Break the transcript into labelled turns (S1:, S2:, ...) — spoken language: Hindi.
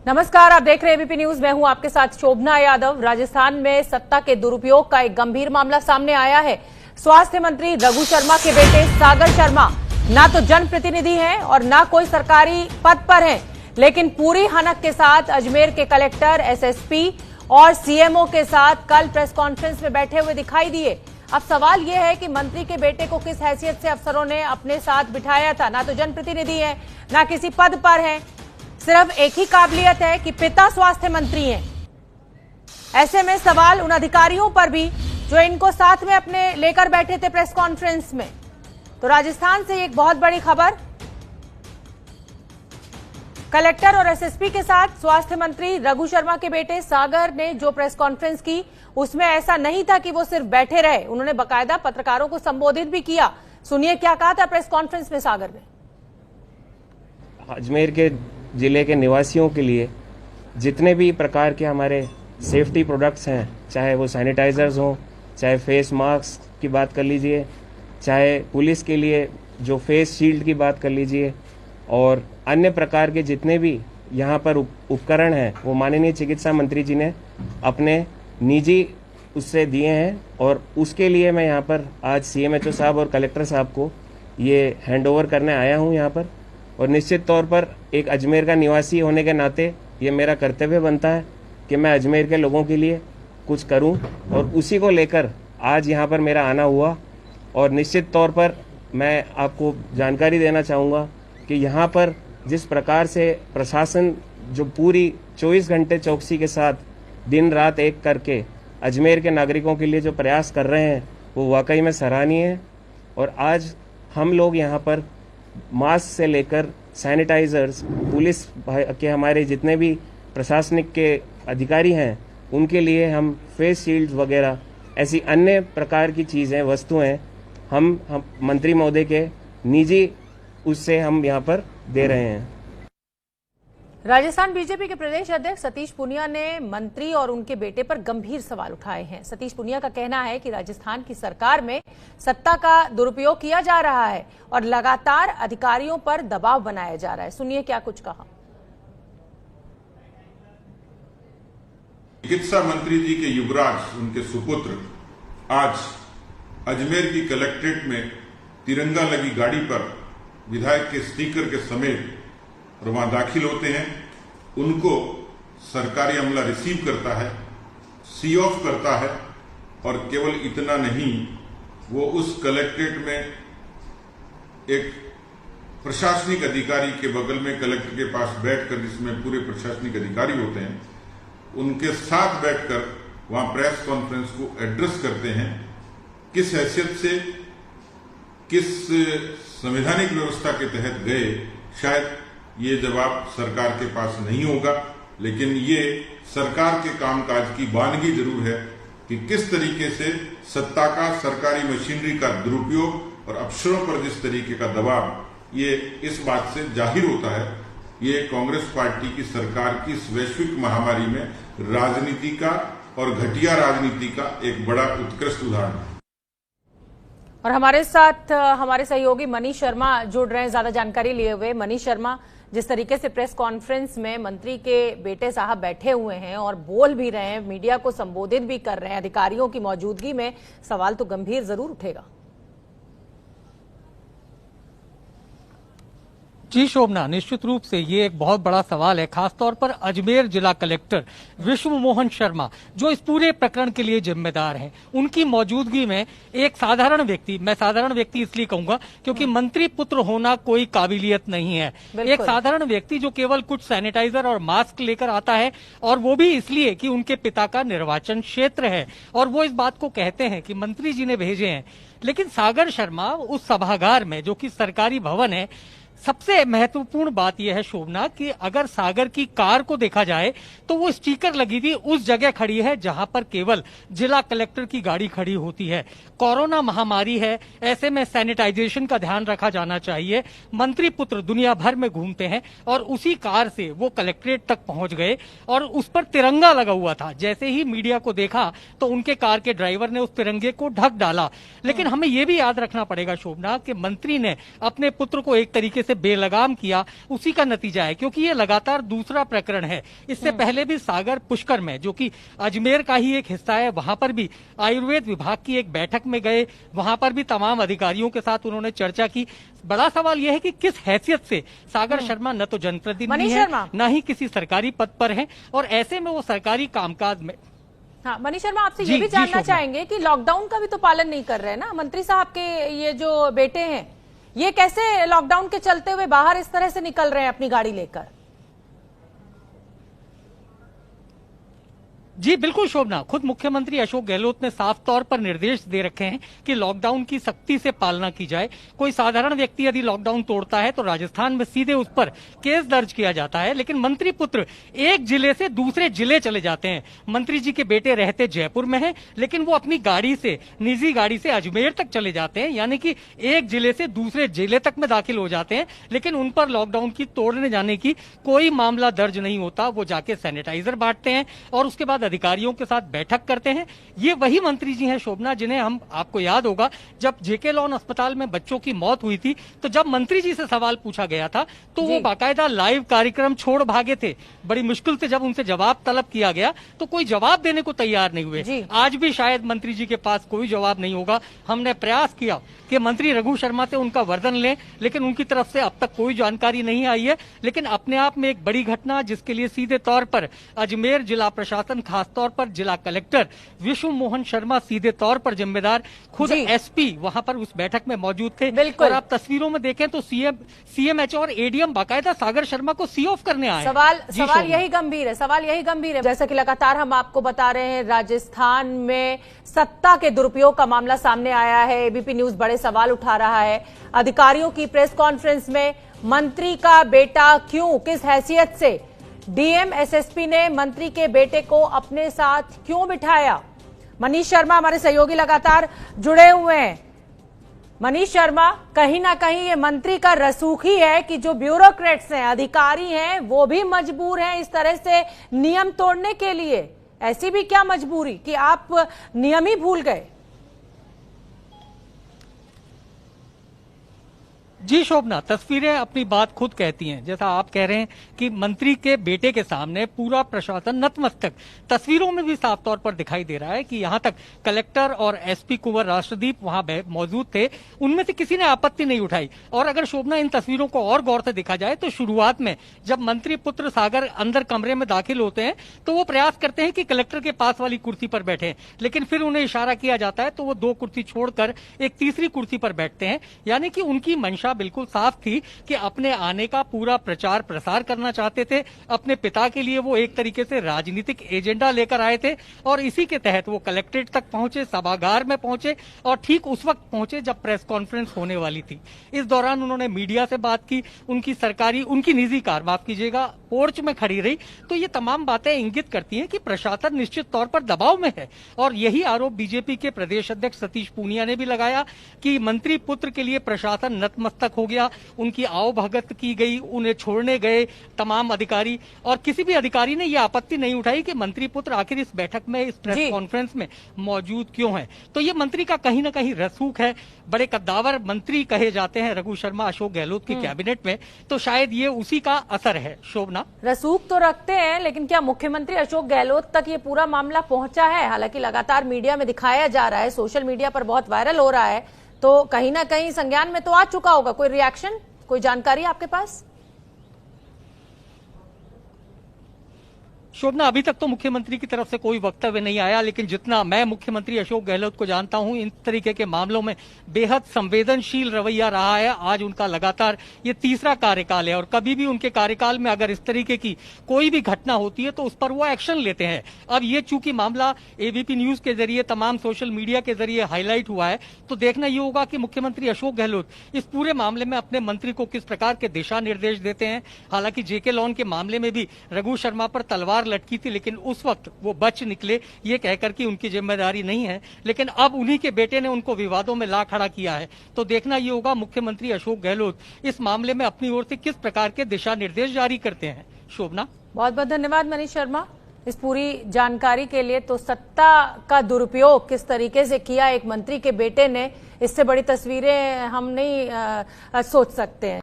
S1: नमस्कार, आप देख रहे हैं एबीपी न्यूज। मैं हूं आपके साथ शोभना यादव। राजस्थान में सत्ता के दुरुपयोग का एक गंभीर मामला सामने आया है। स्वास्थ्य मंत्री रघु शर्मा के बेटे सागर शर्मा ना तो जनप्रतिनिधि हैं और ना कोई सरकारी पद पर हैं, लेकिन पूरी हनक के साथ अजमेर के कलेक्टर, एसएसपी और सीएमओ के साथ कल प्रेस कॉन्फ्रेंस में बैठे हुए दिखाई दिए। अब सवाल यह है कि मंत्री के बेटे को किस हैसियत से अफसरों ने अपने साथ बिठाया था। ना तो जनप्रतिनिधि है, ना किसी पद पर है, सिर्फ एक ही काबिलियत है कि पिता स्वास्थ्य मंत्री हैं। ऐसे में सवाल उन अधिकारियों पर भी जो इनको साथ में अपने लेकर बैठे थे प्रेस कॉन्फ्रेंस में। तो राजस्थान से एक बहुत बड़ी खबर, कलेक्टर और एसएसपी के साथ स्वास्थ्य मंत्री रघु शर्मा के बेटे सागर ने जो प्रेस कॉन्फ्रेंस की, उसमें ऐसा नहीं था कि वो सिर्फ बैठे रहे, उन्होंने बाकायदा पत्रकारों को संबोधित भी किया। सुनिए क्या कहा था प्रेस कॉन्फ्रेंस में सागर ने।
S2: अजमेर के जिले के निवासियों के लिए जितने भी प्रकार के हमारे सेफ्टी प्रोडक्ट्स हैं, चाहे वो सैनिटाइजर्स हों, चाहे फेस मास्क की बात कर लीजिए, चाहे पुलिस के लिए जो फेस शील्ड की बात कर लीजिए, और अन्य प्रकार के जितने भी यहाँ पर उपकरण हैं, वो माननीय चिकित्सा मंत्री जी ने अपने निजी उससे दिए हैं। और उसके लिए मैं यहाँ पर आज सीएमएचओ साहब और कलेक्टर साहब को ये हैंडओवर करने आया हूँ यहाँ पर। और निश्चित तौर पर एक अजमेर का निवासी होने के नाते ये मेरा कर्तव्य बनता है कि मैं अजमेर के लोगों के लिए कुछ करूं, और उसी को लेकर आज यहाँ पर मेरा आना हुआ। और निश्चित तौर पर मैं आपको जानकारी देना चाहूँगा कि यहाँ पर जिस प्रकार से प्रशासन जो पूरी 24 घंटे चौकसी के साथ दिन रात एक करके अजमेर के नागरिकों के लिए जो प्रयास कर रहे हैं, वो वाकई में सराहनीय है। और आज हम लोग यहाँ पर मास्क से लेकर सैनिटाइजर्स, पुलिस के हमारे जितने भी प्रशासनिक के अधिकारी हैं, उनके लिए हम फेस शील्ड वगैरह ऐसी अन्य प्रकार की चीज़ें, वस्तुएं हम मंत्री महोदय के निजी उससे हम यहाँ पर दे रहे हैं।
S1: राजस्थान बीजेपी के प्रदेश अध्यक्ष सतीश पूनिया ने मंत्री और उनके बेटे पर गंभीर सवाल उठाए हैं। सतीश पूनिया का कहना है कि राजस्थान की सरकार में सत्ता का दुरुपयोग किया जा रहा है और लगातार अधिकारियों पर दबाव बनाया जा रहा है। सुनिए क्या कुछ कहा।
S3: चिकित्सा मंत्री जी के युवराज, उनके सुपुत्र, आज अजमेर की कलेक्ट्रेट में तिरंगा लगी गाड़ी पर विधायक के स्टिकर के समेत और वहां दाखिल होते हैं। उनको सरकारी अमला रिसीव करता है, सी ऑफ करता है, और केवल इतना नहीं, वो उस कलेक्ट्रेट में एक प्रशासनिक अधिकारी के बगल में कलेक्टर के पास बैठकर, जिसमें पूरे प्रशासनिक अधिकारी होते हैं, उनके साथ बैठकर वहां प्रेस कॉन्फ्रेंस को एड्रेस करते हैं। किस हैसियत से, किस संवैधानिक व्यवस्था के तहत गए, शायद ये जवाब सरकार के पास नहीं होगा, लेकिन ये सरकार के कामकाज की वानगी जरूर है कि किस तरीके से सत्ता का, सरकारी मशीनरी का दुरुपयोग और अफसरों पर जिस तरीके का दबाव, ये इस बात से जाहिर होता है। ये कांग्रेस पार्टी की सरकार की इस वैश्विक महामारी में राजनीति का और घटिया राजनीति का एक बड़ा उत्कृष्ट उदाहरण है।
S1: और हमारे साथ हमारे सहयोगी मनीष शर्मा जुड़ रहे हैं ज्यादा जानकारी लिए हुए। मनीष शर्मा, जिस तरीके से प्रेस कॉन्फ्रेंस में मंत्री के बेटे साहब बैठे हुए हैं और बोल भी रहे हैं, मीडिया को संबोधित भी कर रहे हैं अधिकारियों की मौजूदगी में, सवाल तो गंभीर जरूर उठेगा।
S4: जी शोभना, निश्चित रूप से ये एक बहुत बड़ा सवाल है, खासतौर पर अजमेर जिला कलेक्टर विश्व मोहन शर्मा जो इस पूरे प्रकरण के लिए जिम्मेदार हैं, उनकी मौजूदगी में एक साधारण व्यक्ति, मैं साधारण व्यक्ति इसलिए कहूंगा क्योंकि मंत्री पुत्र होना कोई काबिलियत नहीं है, एक साधारण व्यक्ति जो केवल कुछ सैनिटाइजर और मास्क लेकर आता है, और वो भी इसलिए कि उनके पिता का निर्वाचन क्षेत्र है और वो इस बात को कहते हैं कि मंत्री जी ने भेजे हैं। लेकिन सागर शर्मा उस सभागार में, जो कि सरकारी भवन है, सबसे महत्वपूर्ण बात यह है शोभना कि अगर सागर की कार को देखा जाए तो वो स्टिकर लगी थी उस जगह खड़ी है जहां पर केवल जिला कलेक्टर की गाड़ी खड़ी होती है। कोरोना महामारी है, ऐसे में सैनिटाइजेशन का ध्यान रखा जाना चाहिए। मंत्री पुत्र दुनिया भर में घूमते हैं और उसी कार से वो कलेक्ट्रेट तक पहुंच गए और उस पर तिरंगा लगा हुआ था। जैसे ही मीडिया को देखा तो उनके कार के ड्राइवर ने उस तिरंगे को ढक डाला। लेकिन हमें ये भी याद रखना पड़ेगा शोभना कि मंत्री ने अपने पुत्र को एक तरीके से से बेलगाम किया, उसी का नतीजा है, क्योंकि ये लगातार दूसरा प्रकरण है। इससे पहले भी सागर पुष्कर में, जो कि अजमेर का ही एक हिस्सा है, वहां पर भी आयुर्वेद विभाग की एक बैठक में गए, वहां पर भी तमाम अधिकारियों के साथ उन्होंने चर्चा की। बड़ा सवाल यह है कि किस हैसियत से सागर शर्मा न तो जनप्रतिनिधि है, न ही किसी सरकारी पद पर है, और ऐसे में वो सरकारी कामकाज में।
S1: हाँ, मनीष शर्मा, आपसे ये भी जानना चाहेंगे कि लॉकडाउन का भी तो पालन नहीं कर रहे हैं ना मंत्री साहब के ये जो बेटे हैं, ये कैसे लॉकडाउन के चलते हुए बाहर इस तरह से निकल रहे हैं अपनी गाड़ी लेकर?
S4: जी बिल्कुल शोभना, खुद मुख्यमंत्री अशोक गहलोत ने साफ तौर पर निर्देश दे रखे हैं कि लॉकडाउन की सख्ती से पालना की जाए। कोई साधारण व्यक्ति यदि लॉकडाउन तोड़ता है तो राजस्थान में सीधे उस पर केस दर्ज किया जाता है, लेकिन मंत्री पुत्र एक जिले से दूसरे जिले चले जाते हैं। मंत्री जी के बेटे रहते जयपुर में हैं, लेकिन वो अपनी गाड़ी से, निजी गाड़ी से अजमेर तक चले जाते हैं, यानी कि एक जिले से दूसरे जिले तक में दाखिल हो जाते हैं, लेकिन उन पर लॉकडाउन की तोड़ने जाने की कोई मामला दर्ज नहीं होता। वो जाके सैनिटाइजर बांटते हैं और उसके बाद अधिकारियों के साथ बैठक करते हैं। ये वही मंत्री जी हैं शोभना, जिन्हें हम, आपको याद होगा, जब जेके लॉन अस्पताल में बच्चों की मौत हुई थी तो जब मंत्री जी से सवाल पूछा गया था तो वो बाकायदा लाइव कार्यक्रम छोड़ भागे थे। बड़ी मुश्किल से जब उनसे जवाब तलब किया गया तो कोई जवाब देने को तैयार नहीं हुए। आज भी शायद मंत्री जी के पास कोई जवाब नहीं होगा। हमने प्रयास किया कि मंत्री रघु शर्मा से उनका वर्दन लें, लेकिन उनकी तरफ से अब तक कोई जानकारी नहीं आई है। लेकिन अपने आप में एक बड़ी घटना, जिसके लिए सीधे तौर पर अजमेर जिला प्रशासन, खासतौर पर जिला कलेक्टर विश्व मोहन शर्मा सीधे तौर पर जिम्मेदार, खुद एसपी वहां पर उस बैठक में मौजूद थे। और आप तस्वीरों में देखें तो सीएमएच और एडीएम बाकायदा सागर शर्मा को सी ऑफ करने आए।
S1: सवाल यही गंभीर है, सवाल यही गंभीर है। जैसा कि लगातार हम आपको बता रहे हैं, राजस्थान में सत्ता के दुरुपयोग का मामला सामने आया है। एबीपी न्यूज बड़े सवाल उठा रहा है। अधिकारियों की प्रेस कॉन्फ्रेंस में मंत्री का बेटा क्यों, किस हैसियत से डीएम एसएसपी ने मंत्री के बेटे को अपने साथ क्यों बिठाया? मनीष शर्मा हमारे सहयोगी लगातार जुड़े हुए हैं। मनीष शर्मा, कहीं ना कहीं ये मंत्री का रसूख ही है कि जो ब्यूरोक्रेट्स हैं, अधिकारी हैं, वो भी मजबूर हैं इस तरह से नियम तोड़ने के लिए। ऐसी भी क्या मजबूरी कि आप नियम ही भूल गए?
S4: जी शोभना, तस्वीरें अपनी बात खुद कहती हैं। जैसा आप कह रहे हैं कि मंत्री के बेटे के सामने पूरा प्रशासन नतमस्तक, तस्वीरों में भी साफ तौर पर दिखाई दे रहा है कि यहां तक कलेक्टर और एसपी कुंवर राष्ट्रदीप वहां मौजूद थे, उनमें से किसी ने आपत्ति नहीं उठाई। और अगर शोभना इन तस्वीरों को और गौर से देखा जाए तो शुरुआत में जब मंत्री पुत्र सागर अंदर कमरे में दाखिल होते हैं तो वो प्रयास करते हैं कि कलेक्टर के पास वाली कुर्सी पर बैठे, लेकिन फिर उन्हें इशारा किया जाता है तो वो दो कुर्सी छोड़कर एक तीसरी कुर्सी पर बैठते हैं। यानी कि उनकी मंशा बिल्कुल साफ थी कि अपने आने का पूरा प्रचार प्रसार करना चाहते थे। अपने पिता के लिए वो एक तरीके से राजनीतिक एजेंडा लेकर आए थे और इसी के तहत वो कलेक्ट्रेट तक पहुंचे, सभागार में पहुंचे और ठीक उस वक्त पहुंचे जब प्रेस कॉन्फ्रेंस होने वाली थी। इस दौरान उन्होंने मीडिया से बात की, उनकी निजी कार, माफ कीजिएगा, पोर्च में खड़ी रही। तो ये तमाम बातें इंगित करती हैं कि प्रशासन निश्चित तौर पर दबाव में है। और यही आरोप बीजेपी के प्रदेश अध्यक्ष सतीश पूनिया ने भी लगाया कि मंत्री पुत्र के लिए प्रशासन नतमस्तक हो गया, उनकी आवभगत की गई, उन्हें छोड़ने गए तमाम अधिकारी, और किसी भी अधिकारी ने यह आपत्ति नहीं उठाई कि मंत्री पुत्र आखिर इस बैठक में, इस प्रेस कॉन्फ्रेंस में मौजूद क्यों है। तो ये मंत्री का कहीं ना कहीं रसूख है। बड़े कद्दावर मंत्री कहे जाते हैं रघु शर्मा अशोक गहलोत की कैबिनेट में, तो शायद ये उसी का असर है। शोभना,
S1: रसूख तो रखते हैं, लेकिन क्या मुख्यमंत्री अशोक गहलोत तक ये पूरा मामला पहुंचा है? हालांकि लगातार मीडिया में दिखाया जा रहा है, सोशल मीडिया पर बहुत वायरल हो रहा है, तो कहीं ना कहीं संज्ञान में तो आ चुका होगा। कोई रिएक्शन, कोई जानकारी आपके पास?
S4: शोभना, अभी तक तो मुख्यमंत्री की तरफ से कोई वक्तव्य नहीं आया, लेकिन जितना मैं मुख्यमंत्री अशोक गहलोत को जानता हूं, इन तरीके के मामलों में बेहद संवेदनशील रवैया रहा है। आज उनका लगातार ये तीसरा कार्यकाल है और कभी भी उनके कार्यकाल में अगर इस तरीके की कोई भी घटना होती है तो उस पर वो एक्शन लेते हैं। अब ये चूंकि मामला एबीपी न्यूज के जरिए, तमाम सोशल मीडिया के जरिए हाईलाइट हुआ है, तो देखना ये होगा कि मुख्यमंत्री अशोक गहलोत इस पूरे मामले में अपने मंत्री को किस प्रकार के दिशा निर्देश देते हैं। हालांकि जेके लॉन के मामले में भी रघु शर्मा पर तलवार लटकी थी, लेकिन उस वक्त वो बच निकले, ये कहकर कि उनकी जिम्मेदारी नहीं है। लेकिन अब उन्हीं के बेटे ने उनको विवादों में ला खड़ा किया है, तो देखना ये होगा मुख्यमंत्री अशोक गहलोत इस मामले में अपनी ओर से किस प्रकार के दिशा निर्देश जारी करते हैं। शोभना, बहुत
S1: बहुत धन्यवाद मनीष शर्मा इस पूरी जानकारी के लिए। तो सत्ता का दुरुपयोग किस तरीके से किया एक मंत्री के बेटे ने, इससे बड़ी तस्वीरें हम नहीं सोच सकते हैं।